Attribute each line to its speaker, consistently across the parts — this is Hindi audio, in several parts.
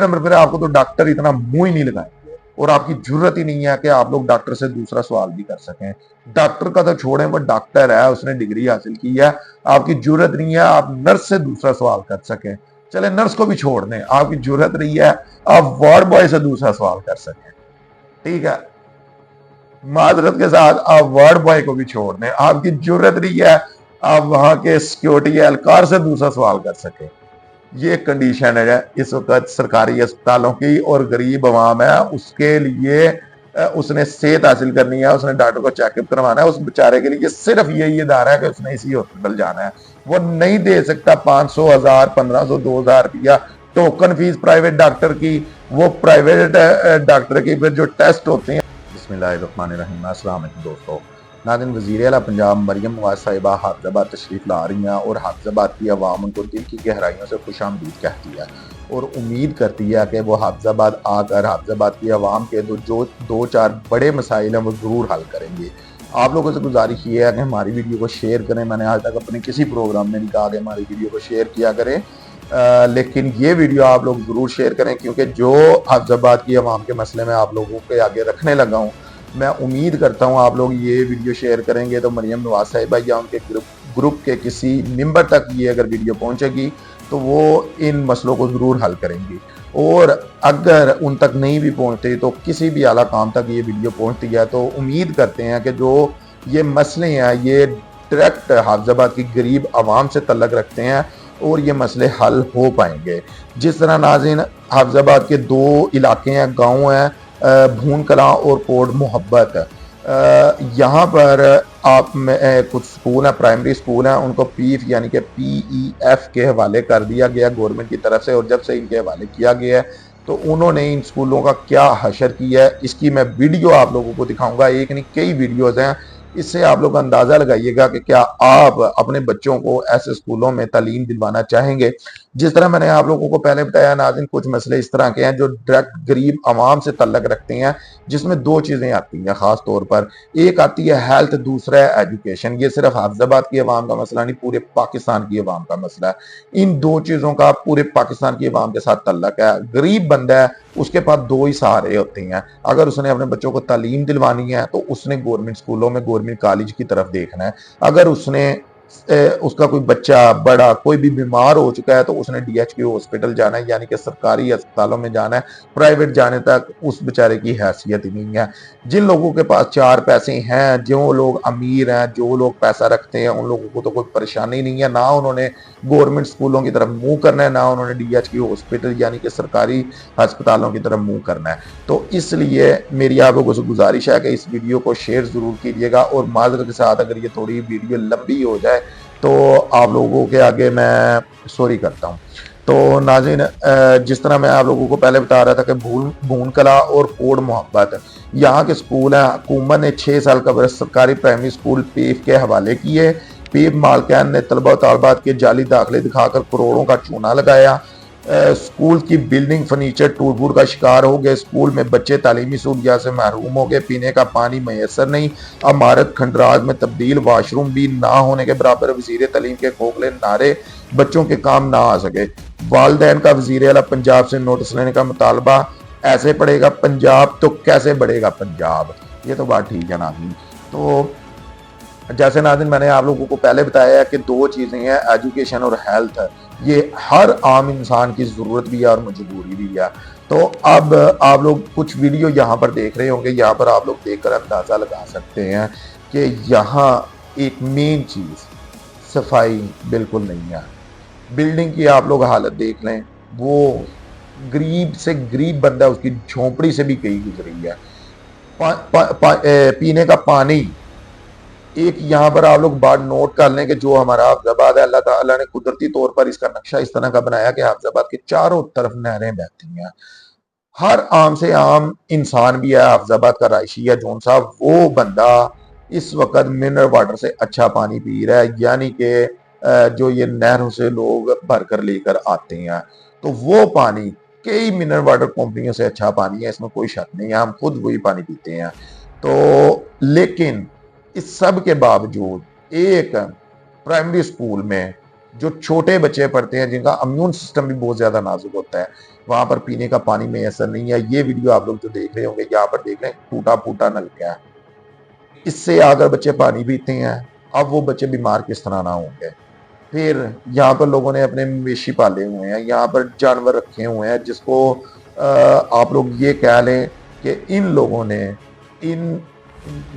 Speaker 1: नंबर पर आपको तो डॉक्टर इतना मुंह ही नहीं लगाएंगे और आपकी जरूरत ही नहीं है कि आप लोग डॉक्टर से दूसरा सवाल भी कर सकें। डॉक्टर का तो छोड़ें, वो डॉक्टर है, उसने डिग्री हासिल की है, आपकी जरूरत नहीं है आप नर्स से दूसरा सवाल कर सकें। चले नर्स को भी छोड़ दें, आपकी जरूरत नहीं है आप वार्ड बॉय से दूसरा सवाल कर सकें। ठीक है, माजरत के साथ आप वार्ड बॉय को भी छोड़ दें, आपकी जरूरत नहीं है आप वहां के सिक्योरिटी एहलकार से दूसरा सवाल कर सकें। ये कंडीशन है इस वक्त सरकारी अस्पतालों की, और गरीब आवाम है उसके लिए उसने सेहत हासिल करनी है, उसने डॉक्टर को चेकअप करवाना है, उस बेचारे के लिए सिर्फ यही इदारा है कि उसने इसी हॉस्पिटल जाना है। वो नहीं दे सकता 500, 1000, 1500, 2000 रुपया टोकन फीस प्राइवेट डॉक्टर की। वो प्राइवेट डॉक्टर की फिर जो टेस्ट होते हैं। बिस्मिल्लाहिर्रहमानिर्रहीम, अस्सलाम वालेकुम दोस्तों। नाज़रीन, वज़ीर आला पंजाब मरियम नवाज़ साहिबा हाफिज़ाबाद तशरीफ़ ला रही हैं और हाफिज़ाबाद की आवाम उनको दिल की गहराइयों से खुशामदीद कहती है और उम्मीद करती है कि वो हाफिज़ाबाद आकर हाफिज़ाबाद की आवाम के जो दो चार बड़े मसाइल हैं वो ज़रूर हल करेंगे। आप लोगों से गुजारिश ये है कि हमारी वीडियो को शेयर करें। मैंने आज तक अपने किसी प्रोग्राम में नहीं कहा कि हमारी वीडियो को शेयर किया करें, लेकिन ये वीडियो आप लोग ज़रूर शेयर करें, क्योंकि जो हाफिज़ाबाद की आवाम के मसले में आप लोगों के आगे रखने लगा हूँ, मैं उम्मीद करता हूँ आप लोग ये वीडियो शेयर करेंगे तो मरियम नवाज साहिबा या उनके ग्रुप के किसी मेंबर तक ये अगर वीडियो पहुंचेगी तो वो इन मसलों को ज़रूर हल करेंगी। और अगर उन तक नहीं भी पहुंचते तो किसी भी आला काम तक ये वीडियो पहुंचती है तो उम्मीद करते हैं कि जो ये मसले हैं ये डायरेक्ट हाफिज़ाबाद की गरीब आवाम से तल्लक रखते हैं और ये मसले हल हो पाएंगे। जिस तरह नाज़रीन हाफिज़ाबाद के दो इलाके हैं, गाँव हैं, भून कलां और कोट मोहब्बत। यहाँ पर आप में कुछ स्कूल हैं, प्राइमरी स्कूल हैं, उनको पीफ यानी कि PEF के हवाले कर दिया गया गवर्नमेंट की तरफ से। और जब से इनके हवाले किया गया है तो उन्होंने इन स्कूलों का क्या हशर किया है इसकी मैं वीडियो आप लोगों को दिखाऊंगा। एक नहीं कई वीडियोज़ हैं, इससे आप लोग अंदाज़ा लगाइएगा कि क्या आप अपने बच्चों को ऐसे स्कूलों में तालीम दिलवाना चाहेंगे। जिस तरह मैंने आप लोगों को पहले बताया नाज़रीन, कुछ मसले इस तरह के हैं जो डायरेक्ट गरीब आवाम से तल्लक रखते हैं, जिसमें दो चीज़ें आती हैं ख़ास तौर पर। एक आती है हेल्थ, दूसरा है एजुकेशन। ये सिर्फ हाफिज़ाबाद की आवाम का मसला नहीं, पूरे पाकिस्तान की आवाम का मसला है। इन दो चीज़ों का पूरे पाकिस्तान की आवाम के साथ तल्लक है। गरीब बंदा है, उसके पास दो ही सहारे होते हैं। अगर उसने अपने बच्चों को तालीम दिलवानी है तो उसने गवर्नमेंट स्कूलों में, गवर्नमेंट कॉलेज की तरफ देखना है। अगर उसने उसका कोई बच्चा बड़ा कोई भी बीमार हो चुका है तो उसने DHQ हॉस्पिटल जाना है, यानी कि सरकारी अस्पतालों में जाना है। प्राइवेट जाने तक उस बेचारे की हैसियत ही नहीं है। जिन लोगों के पास चार पैसे हैं, जो लोग अमीर हैं, जो लोग पैसा रखते हैं, उन लोगों को तो कोई परेशानी नहीं है। ना उन्होंने गवर्नमेंट स्कूलों की तरफ मुंह करना है, ना उन्होंने DHQ हॉस्पिटल यानी कि सरकारी अस्पतालों की तरफ मुंह करना है। तो इसलिए मेरी आप लोगों से गुजारिश है कि इस वीडियो को शेयर ज़रूर कीजिएगा। और माजरत के साथ अगर ये थोड़ी वीडियो लंबी हो जाए तो आप लोगों के आगे मैं सॉरी करता हूँ। तो नाज़रीन, जिस तरह मैं आप लोगों को पहले बता रहा था कि भून कला और कोट मोहब्बत यहाँ के स्कूल हैं। हुकूमत ने 6 साल का बरस सरकारी प्राइमरी स्कूल पीफ के हवाले किए। पीफ मालकान ने तलबा तालबात के जाली दाखिले दिखाकर करोड़ों का चूना लगाया। स्कूल की बिल्डिंग फर्नीचर टूट फूट का शिकार हो गए। स्कूल में बच्चे तालीमी सहूलियात से महरूम हो गए। पीने का पानी मैसर नहीं। इमारत खंडराज में तब्दील, वाशरूम भी ना होने के बराबर। वजीर तालीम के खोखले नारे बच्चों के काम ना आ सके। वालदैन का वजीर आला पंजाब से नोटिस लेने का मुतालबा। ऐसे पढ़ेगा पंजाब तो कैसे बढ़ेगा पंजाब। ये तो बात ठीक है नाज़रीन। तो जैसे नाज़रीन मैंने आप लोगों को पहले बताया है कि दो चीज़ें हैं, एजुकेशन और हेल्थ। ये हर आम इंसान की ज़रूरत भी है और मजबूरी भी है। तो अब आप लोग कुछ वीडियो यहाँ पर देख रहे होंगे, यहाँ पर आप लोग देखकर अंदाज़ा लगा सकते हैं कि यहाँ एक मेन चीज़ सफाई बिल्कुल नहीं है। बिल्डिंग की आप लोग हालत देख लें, वो गरीब से गरीब बंदा उसकी झोंपड़ी से भी कहीं गुजरी है। पीने का पानी, एक यहाँ पर आप लोग बात नोट कर लें कि जो हमारा हाफिज़ाबाद है, अल्लाह ताला ने कुदरती तौर पर इसका नक्शा इस तरह का बनाया कि हाफिज़ाबाद के चारों तरफ नहरें बहती हैं। हर आम से आम इंसान भी है हाफिज़ाबाद का रायशी है जौन साहब, वो बंदा इस वक्त मिनरल वाटर से अच्छा पानी पी रहा है, यानी कि जो ये नहरों से लोग भर कर लेकर आते हैं, तो वो पानी कई मिनरल वाटर कंपनियों से अच्छा पानी है, इसमें कोई शक नहीं है। हम खुद वही पानी पीते हैं। तो लेकिन इस सब के बावजूद एक प्राइमरी स्कूल में जो छोटे बच्चे पढ़ते हैं जिनका इम्यून सिस्टम भी बहुत ज्यादा नाजुक होता है, वहां पर पीने का पानी में असर नहीं है। ये वीडियो आप लोग जो देख रहे होंगे, यहाँ पर देख रहे हैं टूटा फूटा नलका है, इससे अगर बच्चे पानी पीते हैं, अब वो बच्चे बीमार किस तरह ना होंगे। फिर यहाँ पर लोगों ने अपने मवेशी पाले हुए हैं, यहाँ पर जानवर रखे हुए हैं, जिसको आप लोग ये कह लें कि इन लोगों ने इन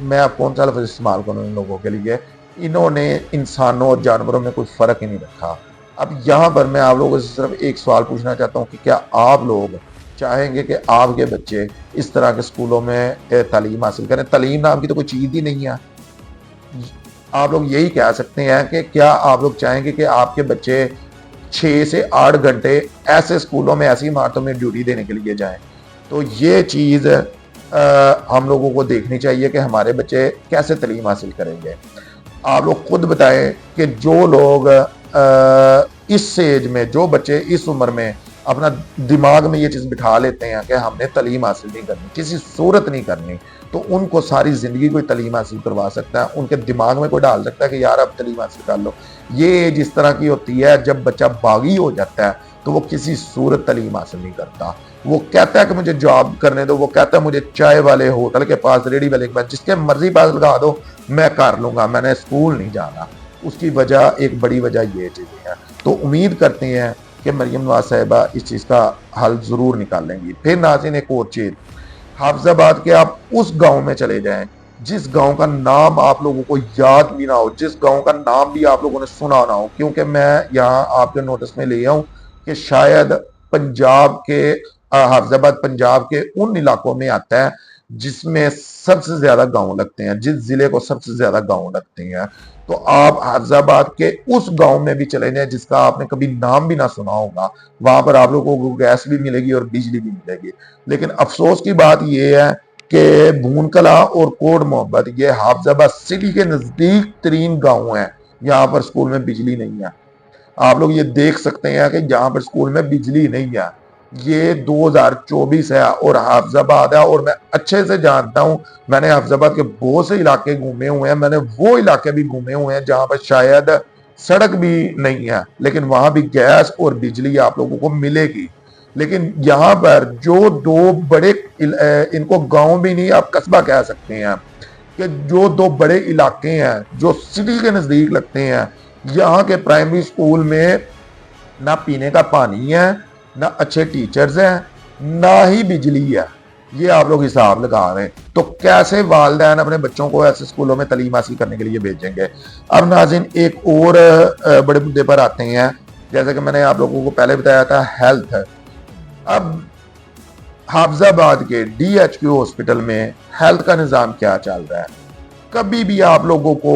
Speaker 1: मैं अब कौन सा लफ्ज़ इस्तेमाल करूँ इन लोगों के लिए, इन्होंने इंसानों और जानवरों में कोई फ़र्क ही नहीं रखा। अब यहाँ पर मैं आप लोगों से सिर्फ एक सवाल पूछना चाहता हूँ कि क्या आप लोग चाहेंगे कि आपके बच्चे इस तरह के स्कूलों में तालीम हासिल करें? तालीम नाम की तो कोई चीज़ ही नहीं है। आप लोग यही कह सकते हैं कि क्या आप लोग चाहेंगे कि आपके बच्चे 6 से 8 घंटे ऐसे स्कूलों में, ऐसी इमारतों में ड्यूटी देने के लिए जाएं? तो ये चीज़ हम लोगों को देखनी चाहिए कि हमारे बच्चे कैसे तालीम हासिल करेंगे। आप लोग खुद बताएं कि जो लोग इस एज में, जो बच्चे इस उम्र में अपना दिमाग में ये चीज़ बिठा लेते हैं कि हमने तालीम हासिल नहीं करनी, किसी सूरत नहीं करनी, तो उनको सारी ज़िंदगी कोई तालीम हासिल करवा सकता है, उनके दिमाग में कोई डाल सकता है कि यार अब तालीम हासिल कर लो। ये एज इस तरह की होती है जब बच्चा बागी हो जाता है तो वो किसी सूरत तालीम हासिल नहीं करता। वो कहता है कि मुझे जॉब करने दो, वो कहता है मुझे चाय वाले होटल के पास, रेडी वाले के पास, जिसके मर्जी पास लगा दो मैं कर लूँगा, मैंने स्कूल नहीं जाना। उसकी वजह, एक बड़ी वजह ये चीज़ें हैं। तो उम्मीद करते हैं कि मरियम नवाज साहिबा इस चीज़ का हल ज़रूर निकालेंगी। फिर नाज़रीन एक और चीज़, हाफिजाबाद के आप उस गांव में चले जाएं जिस गांव का नाम आप लोगों को याद भी ना हो, जिस गांव का नाम भी आप लोगों ने सुना ना हो, क्योंकि मैं यहाँ आपके नोटिस में ले आऊं कि शायद पंजाब के हाफिजाबाद पंजाब के उन इलाकों में आता है जिसमें सबसे ज्यादा गांव लगते हैं, जिस जिले को सबसे ज्यादा गांव लगते हैं। तो आप हाफिजाबाद के उस गांव में भी चले जाएं जिसका आपने कभी नाम भी ना सुना होगा, वहां पर आप लोगों को गैस भी मिलेगी और बिजली भी मिलेगी। लेकिन अफसोस की बात यह है कि भूनकला और कोट मोहब्बत, ये हाफिजाबाद सिटी के नजदीक तरीन गांव है, यहाँ पर स्कूल में बिजली नहीं है। आप लोग ये देख सकते हैं कि यहाँ पर स्कूल में बिजली नहीं है। ये 2024 है और हाफिजाबाद है, और मैं अच्छे से जानता हूँ, मैंने हाफिजाबाद के बहुत से इलाके घूमे हुए हैं, मैंने वो इलाके भी घूमे हुए हैं जहाँ पर शायद सड़क भी नहीं है, लेकिन वहां भी गैस और बिजली आप लोगों को मिलेगी। लेकिन यहाँ पर जो दो बड़े इनको गांव भी नहीं, आप कस्बा कह सकते हैं, कि जो दो बड़े इलाके हैं जो सिटी के नजदीक लगते हैं, यहाँ के प्राइमरी स्कूल में ना पीने का पानी है, ना अच्छे टीचर्स हैं, ना ही बिजली है। ये आप लोग हिसाब लगा रहे हैं, तो कैसे वालिदैन अपने बच्चों को ऐसे स्कूलों में तालीम हासिल करने के लिए भेजेंगे। अब नाज़रीन एक और बड़े मुद्दे पर आते हैं, जैसे कि मैंने आप लोगों को पहले बताया था, हेल्थ। अब हाफिजाबाद के DHQ हॉस्पिटल में हेल्थ का निज़ाम क्या चल रहा है? कभी भी आप लोगों को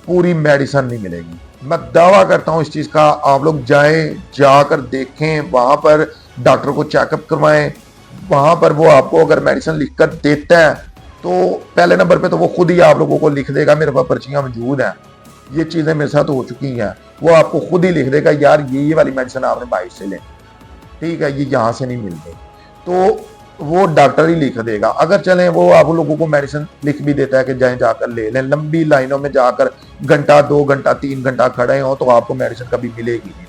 Speaker 1: पूरी मेडिसिन नहीं मिलेगी। मैं दावा करता हूं इस चीज का, आप लोग जाएं, जाकर देखें, वहां पर डॉक्टर को चेकअप करवाएं, वहां पर वो आपको अगर मेडिसिन लिखकर देता है तो पहले नंबर पे तो वो खुद ही आप लोगों को लिख देगा, मेरे पास पर्चियां मौजूद हैं, ये चीजें मेरे साथ हो चुकी हैं, वो आपको खुद ही लिख देगा यार ये वाली मेडिसिन आपने बाहर से लें, ठीक है, ये यहाँ से नहीं मिल रही, तो वो डॉक्टर ही लिख देगा। अगर चलें वो आप लोगों को मेडिसिन लिख भी देता है कि जाएं जाकर ले लें, लंबी लाइनों में जाकर घंटा 2 घंटा 3 घंटा खड़े हो तो आपको मेडिसिन कभी मिलेगी नहीं।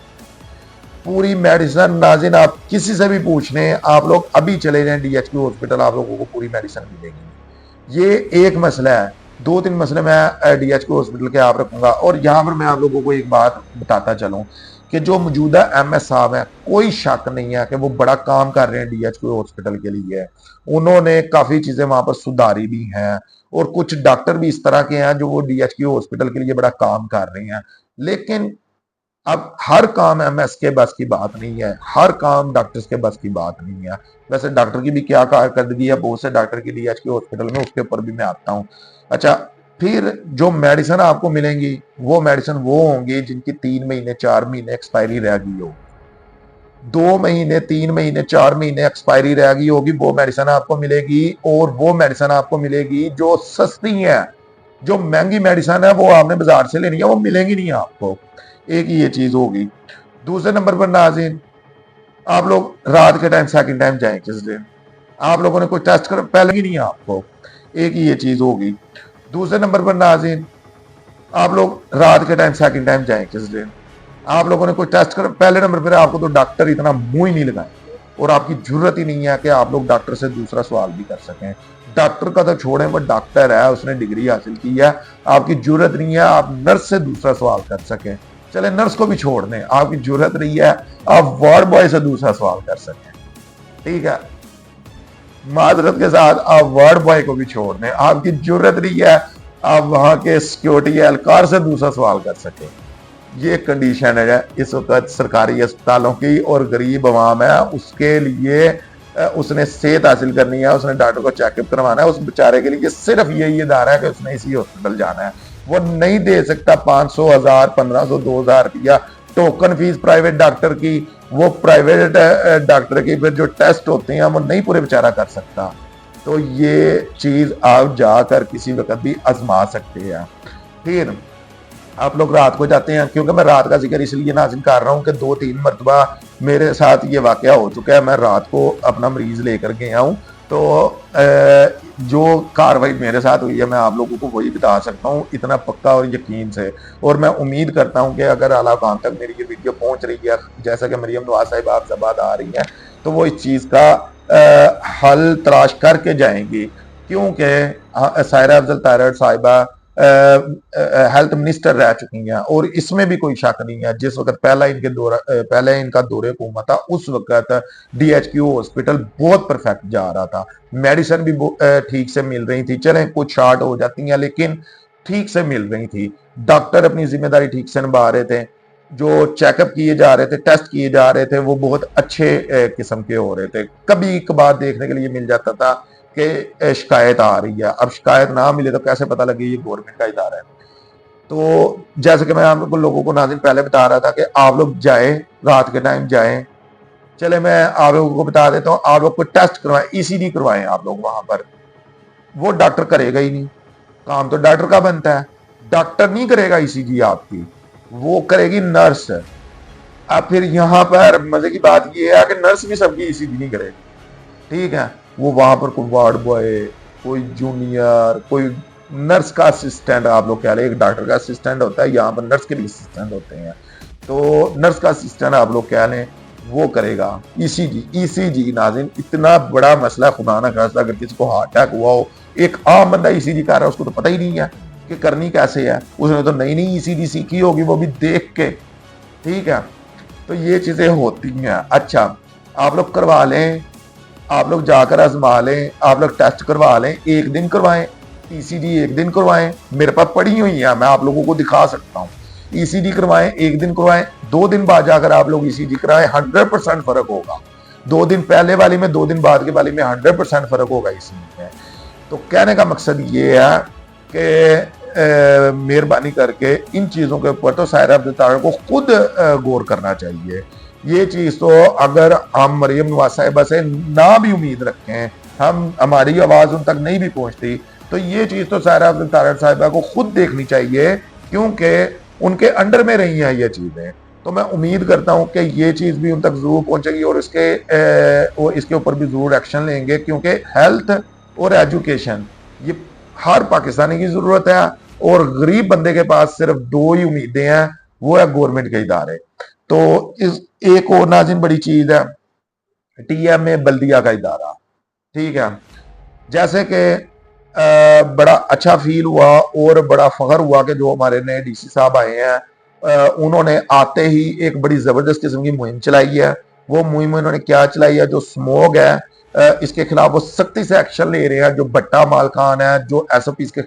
Speaker 1: पूरी मेडिसिन नाज़रीन आप किसी से भी पूछ लें, आप लोग अभी चले जाएं DHQ हॉस्पिटल, आप लोगों को पूरी मेडिसिन मिलेगी। ये एक मसला है। 2-3 मसले मैं DHQ हॉस्पिटल के आप रखूंगा। और यहाँ पर मैं आप लोगों को एक बात बताता चलूँ कि जो मौजूदा MS साहब हैं, कोई शक नहीं है कि वो बड़ा काम कर रहे हैं DHQ हॉस्पिटल के लिए। उन्होंने काफ़ी चीज़ें वहाँ पर सुधारी भी हैं, और कुछ डॉक्टर भी इस तरह के हैं जो वो DHQ हॉस्पिटल के लिए बड़ा काम कर रहे हैं। लेकिन अब हर काम MS के बस की बात नहीं है, हर काम डॉक्टर्स के बस की बात नहीं है। वैसे डॉक्टर की भी क्या कारकर्दगी है, बहुत से डॉक्टर की DHQ हॉस्पिटल में, उसके ऊपर भी मैं आता हूँ। अच्छा, फिर जो मेडिसिन आपको मिलेंगी वो मेडिसिन वो होंगी जिनकी 3 महीने 4 महीने एक्सपायरी रह गई हो, 2 महीने 3 महीने 4 महीने एक्सपायरी रह गई होगी, वो मेडिसिन आपको मिलेगी। और वो मेडिसिन आपको मिलेगी जो सस्ती है, जो महंगी मेडिसिन है वो आपने बाजार से लेनी है, वो मिलेंगी नहीं आपको। एक ही ये चीज होगी। दूसरे नंबर पर नाज़रीन, आप लोग रात के टाइम सेकंड टाइम जाएं किस दिन, आप लोगों ने कोई टेस्ट कर पहले ही नहीं है आपको, एक ही ये चीज होगी। दूसरे नंबर पर नाज़रीन, आप लोग रात के टाइम सेकंड टाइम जाएं किस दिन, आप लोगों ने कोई टेस्ट कर, पहले नंबर पर आपको तो डॉक्टर इतना मुंह ही नहीं लगाएंगे और आपकी जरूरत ही नहीं है कि आप लोग डॉक्टर से दूसरा सवाल भी कर सकें। डॉक्टर का तो छोड़ें, वो डॉक्टर है, उसने डिग्री हासिल की है, आपकी जरूरत नहीं है आप नर्स से दूसरा सवाल कर सकें। चले नर्स को भी छोड़ दें, आपकी जरूरत नहीं है आप वार्ड बॉय से दूसरा सवाल कर सकें। ठीक है, माजरत के साथ आप वार्ड बॉय को भी छोड़ दें, आपकी जरूरत नहीं है आप वहां के सिक्योरिटी एहलकार से दूसरा सवाल कर सकें। ये कंडीशन है इस वक्त सरकारी अस्पतालों की, और गरीब अवाम है उसके लिए उसने सेहत हासिल करनी है, उसने डॉक्टर को चेकअप करवाना है, उस बेचारे के लिए सिर्फ यही अदारा है कि उसने इसी हॉस्पिटल जाना है। वो नहीं दे सकता 500, 1000, 1500, 2000 रुपया टोकन फीस प्राइवेट डॉक्टर की। वो प्राइवेट डॉक्टर की फिर जो टेस्ट होते हैं वो नहीं पूरे बेचारा कर सकता। तो ये चीज आप जाकर किसी वक्त भी आजमा सकते हैं। फिर आप लोग रात को जाते हैं, क्योंकि मैं रात का जिक्र इसलिए नाज़िल कर रहा हूँ कि 2-3 मरतबा मेरे साथ ये वाकया हो चुका है। मैं रात को अपना मरीज लेकर गया हूँ, तो जो कार्रवाई मेरे साथ हुई है मैं आप लोगों को वही बता सकता हूँ इतना पक्का और यकीन से। और मैं उम्मीद करता हूँ कि अगर आला काम तक मेरी ये वीडियो पहुँच रही है, जैसा कि मरियम नवाज साहिब आपसे आ रही है, तो वो इस चीज़ का हल तलाश करके जाएंगी। क्योंकि सायरा अफजल तारड़ साहिबा हेल्थ मिनिस्टर रह चुकी हैं और इसमें भी कोई शक नहीं है। जिस वक्त पहले इनका दौरे हुकूमत था उस वक्त DHQ हॉस्पिटल बहुत परफेक्ट जा रहा था, मेडिसिन भी ठीक से मिल रही थी, चलें कुछ शार्ट हो जाती हैं लेकिन ठीक से मिल रही थी, डॉक्टर अपनी जिम्मेदारी ठीक से निभा रहे थे, जो चेकअप किए जा रहे थे, टेस्ट किए जा रहे थे, वो बहुत अच्छे किस्म के हो रहे थे। कभी कभार देखने के लिए मिल जाता था कि शिकायत आ रही है, अब शिकायत ना मिले तो कैसे पता लगे ये गवर्नमेंट का इदारा है। तो जैसे कि मैं आप लोगों को नाज़रीन पहले बता रहा था कि आप लोग जाए, रात के टाइम जाएं। चले मैं आप लोगों को बता देता हूँ, आप लोग को टेस्ट करवाएं, ECG करवाएं आप लोग वहां पर। वो डॉक्टर करेगा ही नहीं, काम तो डॉक्टर का बनता है, डॉक्टर नहीं करेगा ECG आपकी, वो करेगी नर्स। अब फिर यहाँ पर मजे की बात ये है कि नर्स भी सबकी ECG नहीं करेगी। ठीक है, वो वहां पर कोई वार्ड बॉय, कोई जूनियर, कोई नर्स का असिस्टेंट, आप लोग कह रहे हैं एक डॉक्टर का असिस्टेंट होता है, यहाँ पर नर्स के भी असिस्टेंट होते हैं, तो नर्स का असिस्टेंट आप लोग कह लें वो करेगा ECG। नाज़रीन इतना बड़ा मसला, खुदा ना खास्ता अगर किसी को हार्ट अटैक हुआ हो, एक आम बंदा ECG कर रहा है, उसको तो पता ही नहीं है कि करनी कैसे है, उसने तो नई नई ECG सीखी होगी वो भी देख के। ठीक है, तो ये चीजें होती हैं। अच्छा, आप लोग करवा लें, आप लोग जाकर आजमा लें, आप लोग टेस्ट करवा लें, एक दिन करवाएं, ECG एक दिन करवाएं, मेरे पास पड़ी हुई है, मैं आप लोगों को दिखा सकता हूँ। ECG करवाएं, एक दिन करवाएं, 2 दिन बाद जाकर आप लोग ECG कराएं, 100% फर्क होगा। 2 दिन पहले वाली में 2 दिन बाद के वाली में 100% फर्क होगा ECG में। तो कहने का मकसद ये है कि मेहरबानी करके इन चीजों के ऊपर तो सायरा अब्दुल तारड़ को खुद गौर करना चाहिए। ये चीज तो अगर हम मरियम नवाज साहिबा से ना भी उम्मीद रखें, हमारी आवाज उन तक नहीं भी पहुंचती, तो ये चीज तो सायरा अब्दुल तारड़ साहिबा को खुद देखनी चाहिए, क्योंकि उनके अंडर में रही हैं ये चीजें। तो मैं उम्मीद करता हूं कि ये चीज भी उन तक जरूर पहुंचेगी और इसके ऊपर भी जरूर एक्शन लेंगे, क्योंकि हेल्थ और एजुकेशन ये हर पाकिस्तानी की जरूरत है, और गरीब बंदे के पास सिर्फ 2 ही उम्मीदें हैं, वो है गवर्नमेंट के इदारे। तो इस एक और नाज़रीन बड़ी चीज है, TMA बल्दिया का इदारा। ठीक है, जैसे कि बड़ा अच्छा फील हुआ और बड़ा फख्र हुआ कि जो हमारे नए DC साहब आए हैं, उन्होंने आते ही एक बड़ी जबरदस्त किस्म की मुहिम चलाई है। वो मुहिम उन्होंने क्या चलाई है, जो स्मोक है इसके खिलाफ वो सख्ती से एक्शन ले रहे हैं। जो भट्टा मालकान है, जो SOPs के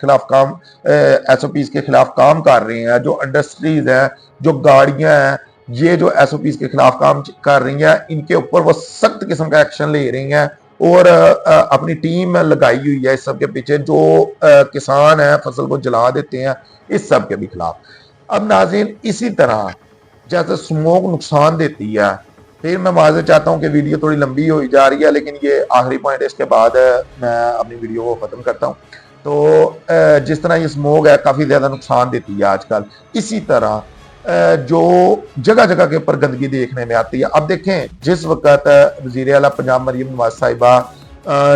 Speaker 1: खिलाफ काम कर रहे हैं, जो इंडस्ट्रीज हैं, जो गाड़ियां हैं, ये जो SOPs के खिलाफ काम कर रही हैं, इनके ऊपर वो सख्त किस्म का एक्शन ले रही हैं और अपनी टीम लगाई हुई है इस सब के पीछे। जो किसान है फसल को जला देते हैं, इस सब के भी खिलाफ। अब नाज़रीन इसी तरह जैसे स्मोक नुकसान देती है, फिर मैं माजरत चाहता हूं कि वीडियो थोड़ी लंबी हो जा रही है, लेकिन ये आखिरी पॉइंट है, इसके बाद मैं अपनी वीडियो को खत्म करता हूं। तो जिस तरह ये स्मोक है काफी ज्यादा नुकसान देती है आजकल, इसी तरह जो जगह जगह के ऊपर गंदगी देखने में आती है। अब देखें, जिस वक्त वजीर आला पंजाब मरियम नवाज साहिबा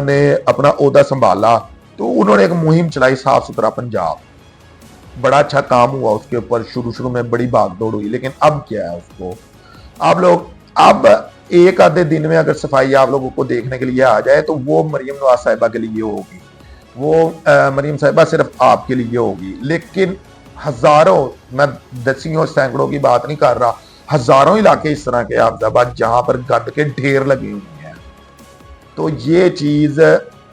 Speaker 1: ने अपना ओहदा संभाला, तो उन्होंने एक मुहिम चलाई साफ सुथरा पंजाब। बड़ा अच्छा काम हुआ उसके ऊपर, शुरू शुरू में बड़ी भागदौड़ हुई, लेकिन अब क्या है उसको, आप लोग अब एक आधे दिन में अगर सफाई आप लोगों को देखने के लिए आ जाए तो वो मरियम नवाज साहिबा के लिए होगी, वो मरियम साहिबा सिर्फ आपके लिए होगी। लेकिन हजारों, मैं दसियों सैकड़ों की बात नहीं कर रहा, हजारों इलाके इस तरह के आफजाबाद जहां पर गंद के ढेर लगे हुए हैं। तो ये चीज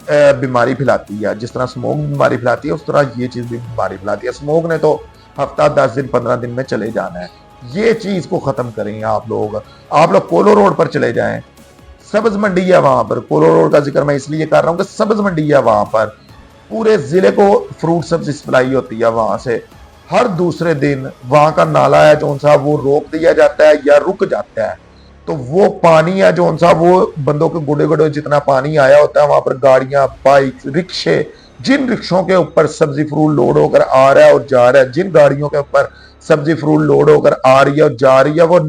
Speaker 1: बीमारी फैलाती है, जिस तरह स्मोक बीमारी फैलाती है उस तरह ये चीज भी बीमारी फैलाती है। स्मोक ने तो हफ्ता 10 दिन 15 दिन में चले जाना है, ये चीज को खत्म करें आप लोग। आप लोग पोलो रोड पर चले जाएं, सब्ज मंडी है वहां पर, पोलो रोड का जिक्र मैं इसलिए कर रहा हूं कि सब्ज मंडी है वहां पर, पूरे जिले को फ्रूट सब्जी सप्लाई होती है वहां से। हर दूसरे दिन वहां का नाला है जो सा वो रोक दिया जाता है या रुक जाता है, तो वो पानी है जो सा वो बंदों के गुडे गुडे जितना पानी आया होता है वहां पर गाड़ियां, बाइक, रिक्शे, जिन रिक्शों के ऊपर सब्जी फ्रूट लोड होकर आ रहा है और जा रहा है, जिन गाड़ियों के ऊपर सब्जी फ्रूट लोड होकर आ रही है और जा रही है, वो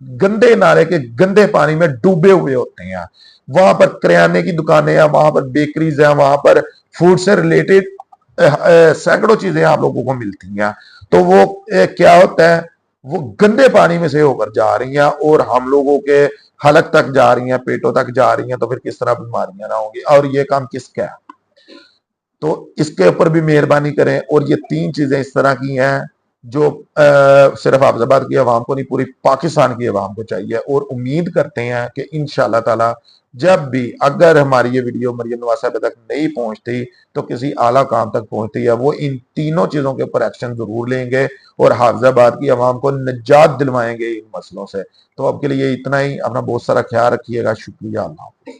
Speaker 1: गंदे नाले के गंदे पानी में डूबे हुए होते हैं। वहां पर किराने की दुकानें हैं, वहां पर बेकरीज हैं, वहां पर फूड से रिलेटेड सैकड़ों चीजें आप लोगों को मिलती हैं। तो वो क्या होता है, वो गंदे पानी में से होकर जा रही हैं और हम लोगों के हलक तक जा रही हैं, पेटों तक जा रही हैं, तो फिर किस तरह बीमारियां ना होंगी, और ये काम किसका है। तो इसके ऊपर भी मेहरबानी करें। और ये 3 चीजें इस तरह की हैं जो सिर्फ अफजाबाद की आवाम को नहीं, पूरी पाकिस्तान की आवाम को चाहिए। और उम्मीद करते हैं कि इंशाल्लाह ताला जब भी अगर हमारी ये वीडियो मरियम नवाज साहब तक नहीं पहुंचती तो किसी आला काम तक पहुंचती है, वो इन तीनों चीजों के ऊपर एक्शन जरूर लेंगे और हाफिजाबाद की आवाम को निजात दिलवाएंगे इन मसलों से। तो अब के लिए इतना ही, अपना बहुत सारा ख्याल रखिएगा, शुक्रिया, अल्लाह।